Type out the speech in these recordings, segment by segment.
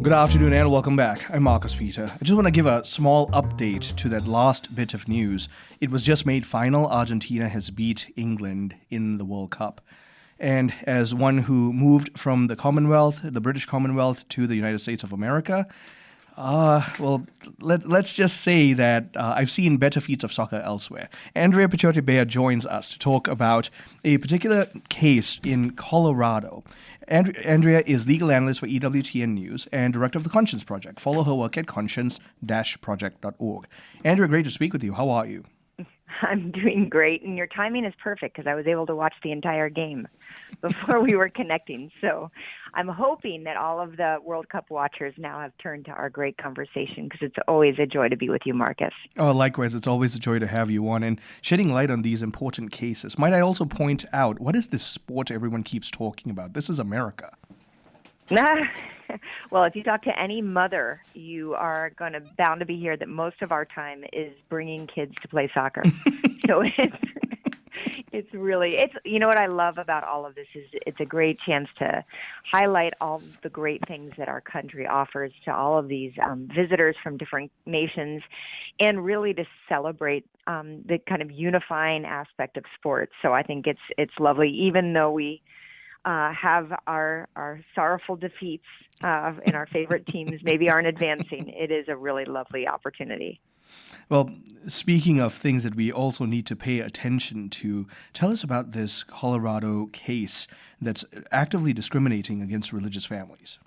Good afternoon and welcome back. I'm Marcus Peter. I just want to give a small update to that last bit of news. It was just made final. Argentina has beat England in the World Cup. And as one who moved from the Commonwealth, the British Commonwealth, to the United States of America, let's just say that I've seen better feats of soccer elsewhere. Andrea Picciotti-Bayer joins us to talk about a particular case in Colorado. Andrea is legal analyst for EWTN News and director of the Conscience Project. Follow her work at conscience-project.org. Andrea, great to speak with you. How are you? I'm doing great, and your timing is perfect because I was able to watch the entire game before we were connecting. So I'm hoping that all of the World Cup watchers now have turned to our great conversation because it's always a joy to be with you, Marcus. Oh, likewise. It's always a joy to have you on and shedding light on these important cases. Might I also point out, what is this sport everyone keeps talking about? This is America. Well, if you talk to any mother, you are bound to be here that most of our time is bringing kids to play soccer. So it's you know what I love about all of this is it's a great chance to highlight all the great things that our country offers to all of these visitors from different nations, and really to celebrate the kind of unifying aspect of sports. So I think it's lovely, even though we have our sorrowful defeats in our favorite teams maybe aren't advancing. It is a really lovely opportunity. Well, speaking of things that we also need to pay attention to, tell us about this Colorado case that's actively discriminating against religious families.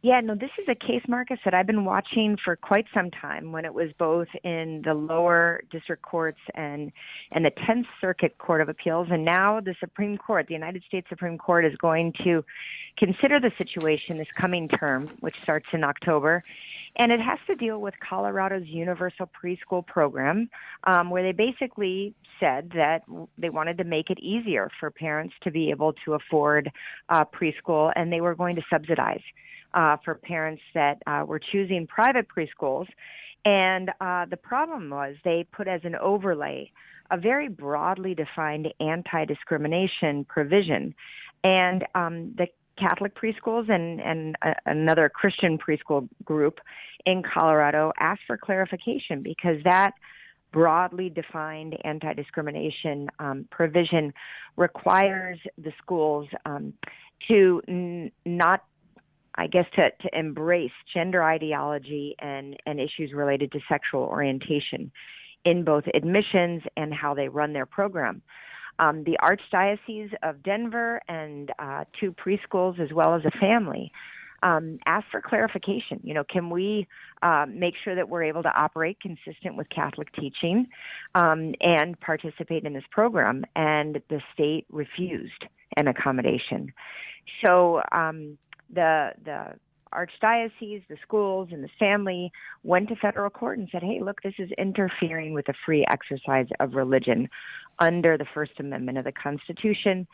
Yeah, no, this is a case, Marcus, that I've been watching for quite some time when it was both in the lower district courts and the 10th Circuit Court of Appeals. And now the Supreme Court, the United States Supreme Court, is going to consider the situation this coming term, which starts in October. And it has to deal with Colorado's universal preschool program, where they basically said that they wanted to make it easier for parents to be able to afford preschool, and they were going to subsidize for parents that were choosing private preschools. And the problem was they put as an overlay a very broadly defined anti-discrimination provision. And the Catholic preschools and another Christian preschool group in Colorado asked for clarification because that broadly defined anti-discrimination provision requires the schools to not to embrace gender ideology and issues related to sexual orientation in both admissions and how they run their program. The Archdiocese of Denver and two preschools as well as a family asked for clarification. Can we make sure that we're able to operate consistent with Catholic teaching and participate in this program? And the state refused an accommodation. So the Archdiocese, the schools, and the family went to federal court and said, hey, look, this is interfering with the free exercise of religion under the First Amendment of the Constitution.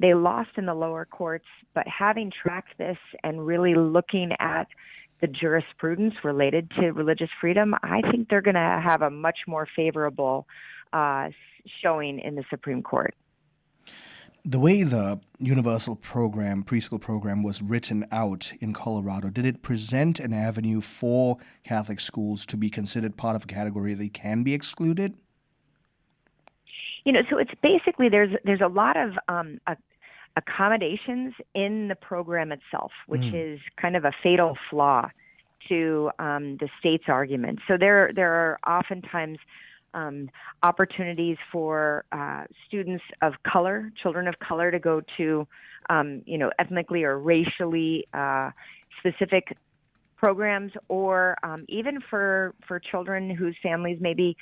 They lost in the lower courts, but having tracked this and really looking at the jurisprudence related to religious freedom, I think they're going to have a much more favorable showing in the Supreme Court. The way the universal program, preschool program, was written out in Colorado, did it present an avenue for Catholic schools to be considered part of a category they can be excluded? So it's basically there's a lot of accommodations in the program itself, which is kind of a fatal flaw to the state's argument. So there are oftentimes opportunities for students of color, children of color, to go to, ethnically or racially specific programs, or even for children whose families maybe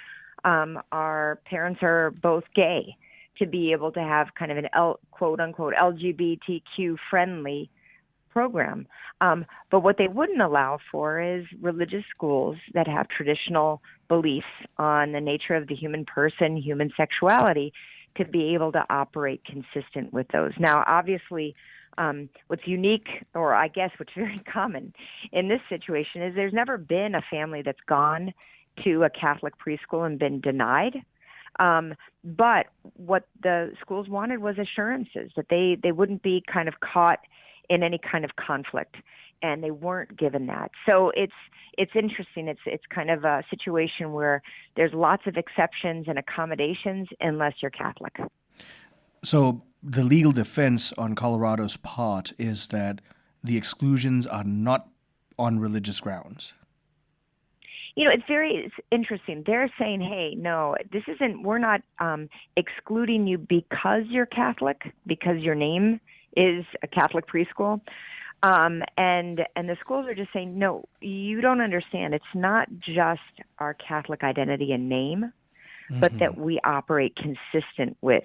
our parents are both gay, to be able to have kind of an quote unquote LGBTQ friendly program. But what they wouldn't allow for is religious schools that have traditional beliefs on the nature of the human person, human sexuality, to be able to operate consistent with those. Now, obviously, what's unique, or I guess what's very common in this situation, is there's never been a family that's gone to a Catholic preschool and been denied. But what the schools wanted was assurances that they wouldn't be kind of caught in any kind of conflict, and they weren't given that. So it's interesting. It's kind of a situation where there's lots of exceptions and accommodations unless you're Catholic. So the legal defense on Colorado's part is that the exclusions are not on religious grounds. It's interesting. They're saying, hey, no, we're not excluding you because you're Catholic, because your name is a Catholic preschool. And the schools are just saying, no, you don't understand. It's not just our Catholic identity and name, but that we operate consistent with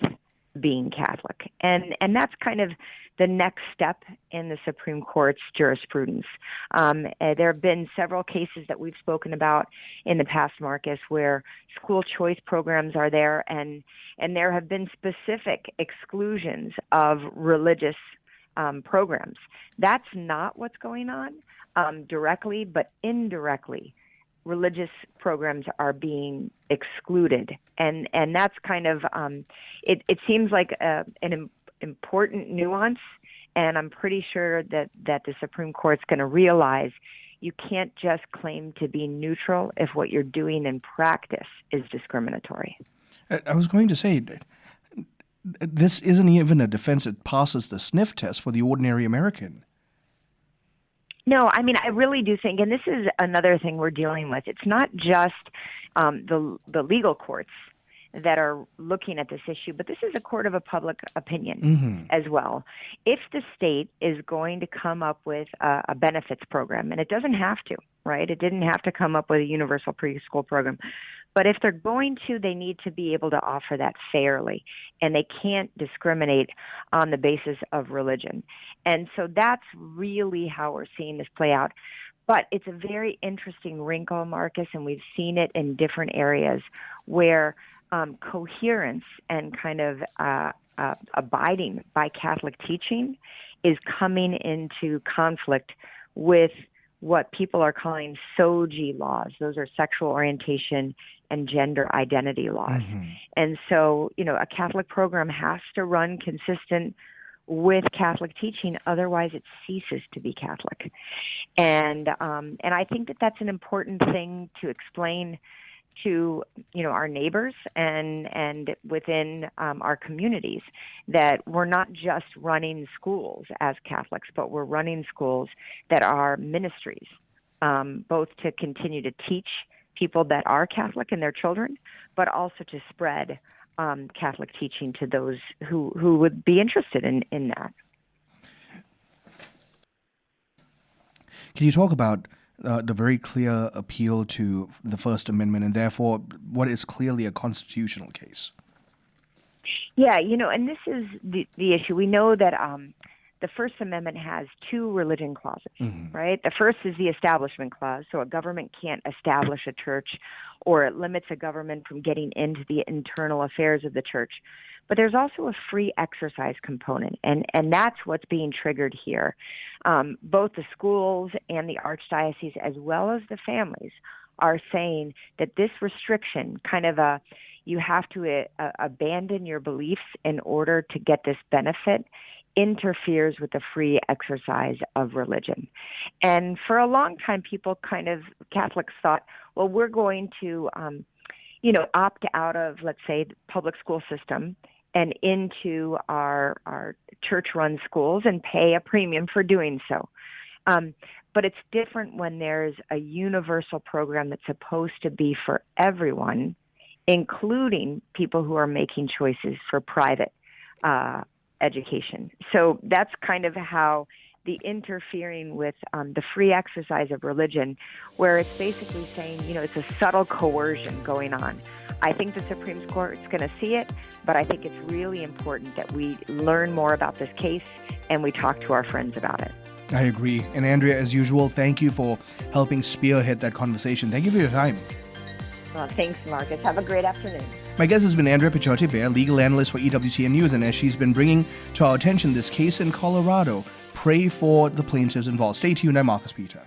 being Catholic. And that's kind of the next step in the Supreme Court's jurisprudence. There have been several cases that we've spoken about in the past, Marcus, where school choice programs are there, and there have been specific exclusions of religious programs. That's not what's going on directly, but indirectly. Religious programs are being excluded, and that's kind of it seems like an important nuance, and I'm pretty sure that the Supreme Court's going to realize you can't just claim to be neutral if what you're doing in practice is discriminatory. I was going to say, this isn't even a defense that passes the sniff test for the ordinary American. No, I mean, I really do think, and this is another thing we're dealing with, it's not just the legal courts that are looking at this issue, but this is a court of a public opinion as well. If the state is going to come up with a benefits program, and it doesn't have to, right? It didn't have to come up with a universal preschool program. But if they're going to, they need to be able to offer that fairly, and they can't discriminate on the basis of religion. And so that's really how we're seeing this play out. But it's a very interesting wrinkle, Marcus, and we've seen it in different areas where coherence and kind of abiding by Catholic teaching is coming into conflict with what people are calling SOGI laws. Those are sexual orientation and gender identity laws. And so, a Catholic program has to run consistent with Catholic teaching, otherwise it ceases to be Catholic. And I think that that's an important thing to explain to our neighbors and within our communities, that we're not just running schools as Catholics, but we're running schools that are ministries, both to continue to teach people that are Catholic and their children, but also to spread Catholic teaching to those who would be interested in that. Can you talk about the very clear appeal to the First Amendment and therefore what is clearly a constitutional case? Yeah, and this is the issue. We know that the First Amendment has two religion clauses, right? The first is the Establishment Clause, so a government can't establish a church, or it limits a government from getting into the internal affairs of the church. But there's also a free exercise component, and that's what's being triggered here. Both the schools and the archdiocese, as well as the families, are saying that this restriction, kind of you have to abandon your beliefs in order to get this benefit, interferes with the free exercise of religion. And for a long time, Catholics thought, well, we're going to, opt out of, let's say, the public school system and into our church-run schools and pay a premium for doing so. But it's different when there's a universal program that's supposed to be for everyone, including people who are making choices for private education. So that's kind of how the interfering with the free exercise of religion, where it's basically saying, it's a subtle coercion going on. I think the Supreme Court's going to see it, but I think it's really important that we learn more about this case and we talk to our friends about it. I agree. And Andrea, as usual, thank you for helping spearhead that conversation. Thank you for your time. Well, thanks, Marcus. Have a great afternoon. My guest has been Andrea Picciotti-Bayer, legal analyst for EWTN News, and as she's been bringing to our attention this case in Colorado, pray for the plaintiffs involved. Stay tuned. I'm Marcus Peter.